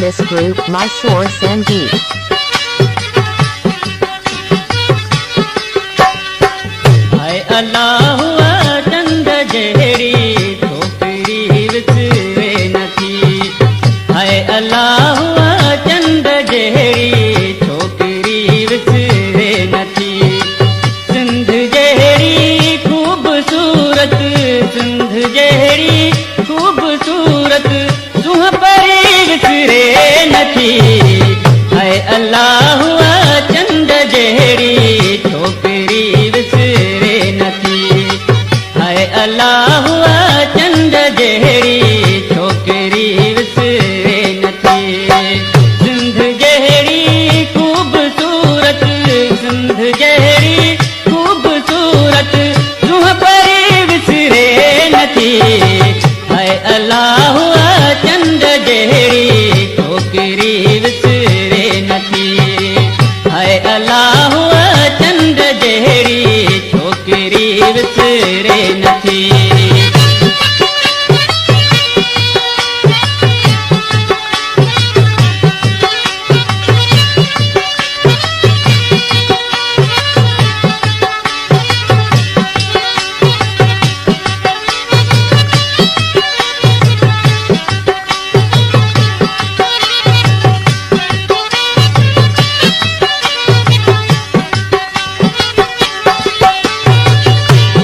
this group Mysore Sangeet. हाय अल्लाह चंद जहरी छोकरी विसरे नथी। हाय अल्लाह चंद जहरी छोकरी विसरे नथी। सिंध जहरी खूबसूरत, सिंध जहरी खूबसूरत सुह परी विसरे नथी। हाय अल्लाह चंद जहरी छोकरी विसरे नथी। हाय अल्लाह चंद जहरी छोकरी विसरे नथी। सिंध जहरी खूबसूरत, सिंध जहरी खूबसूरत सुह परी विसरे नथी। हाय अल्लाह चंद जहरी छोकरी विसरे नथी। हाय अल्लाह चंद जहरी छोकरी विसरे नथी।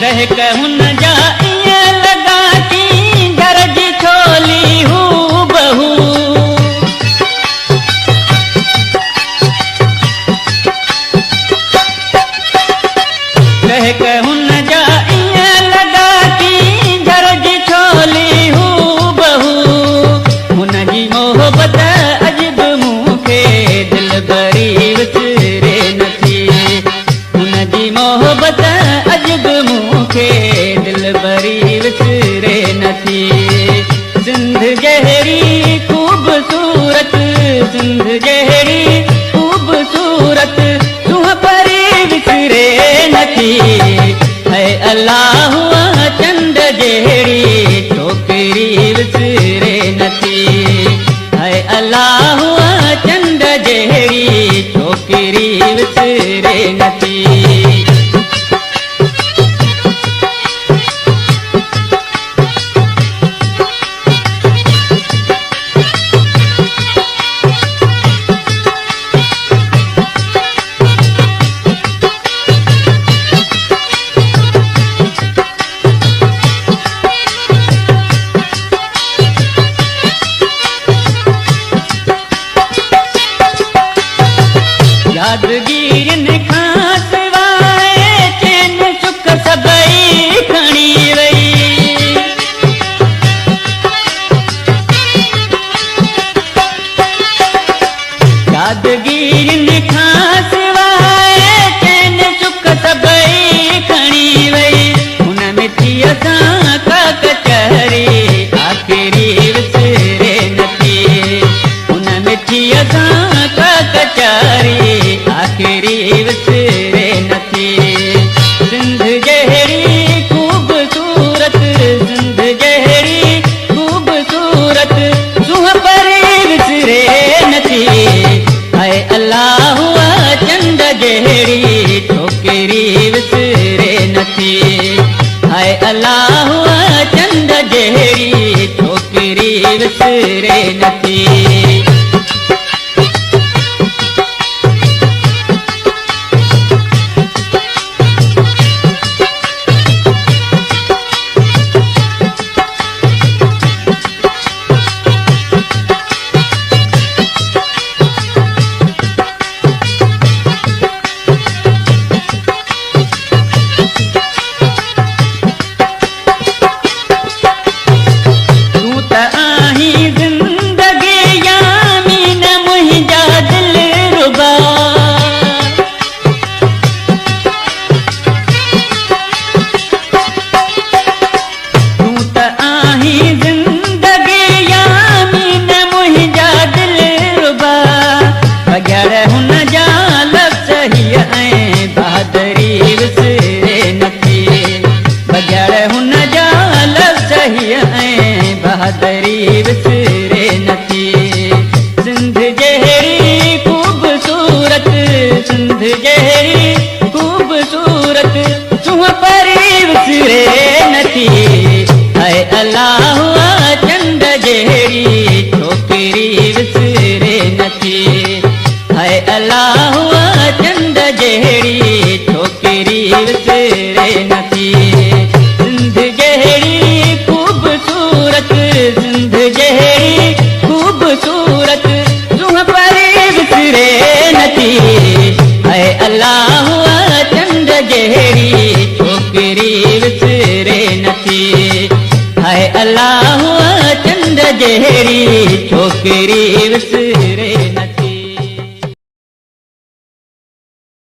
रह कहून जा ईअं लॻा की घर जी छोली हू बहू। रह कहून जा ईअं लॻा की घर जी छोली हू बहू। हुन जी मोहबत अॼु बि मूंखे दिल भरी विसरे नथी। हुन जी मोहबत अॼु बि मूंखे दिल भरी विसरे नथी। सिंध जहरी खूबसूरत, सिंध जहरी खूबसूरत सुह परी विसरे नथी। है अल्लाह चंद जहरी छोकरी विसरे नथी। है अल्लाह चंद जहरी छोकरी विसरे नथी। यादगिरिन खां सवाइ चैन सुख सभई खणी वई। यादगिरिन खां सवाइ चैन सुख सभई खणी वई। हुन मिठीअ सां का कचहरी आख़िरी विसरे नथी। हुन मिठीअ सां का कचहरी आख़िरी विसरे नथी। सिंध जहरी खूबसूरत, सिंध जहरी खूबसूरत सुह परी विसरे नथी। हाय अल्लाह चंद जहरी छोकरी विसरे नथी। हाय अल्लाह चंद जहरी छोकरी विसरे नथी। तूं त आहीं ज़िंदगी यामी न मुंहिंजा दिल रुबा। तूं त आहीं ज़िंदगी यामी न मुंहिंजा दिल रुबा। बग़ैर हुन जा लफ़्ज़ हीअ ऐं बहादुरी विसरे नथी। बग़ैर हुन जा लफ़्ज़ हीअ ऐं बहादुरी विसरे नथी। जहिड़ी ख़ूबसूरत सूंहं परी विसरे नथी। हाय अल्लाह चंड जहिड़ी छोकिरी विसरे नथी। हाय अल्लाह चंड जहिड़ी छोकिरी विसरे नथी। सिंध जहिड़ी ख़ूबसूरत सिंध जहिड़ी ख़ूबसूरत सूंहं परी विसरे नथी। हाय अल्लाह चंड जहिड़ी छोकिरी विसरे नथी। हाय अल्लाह चंड जहिड़ी छोकिरी विसरे नथी।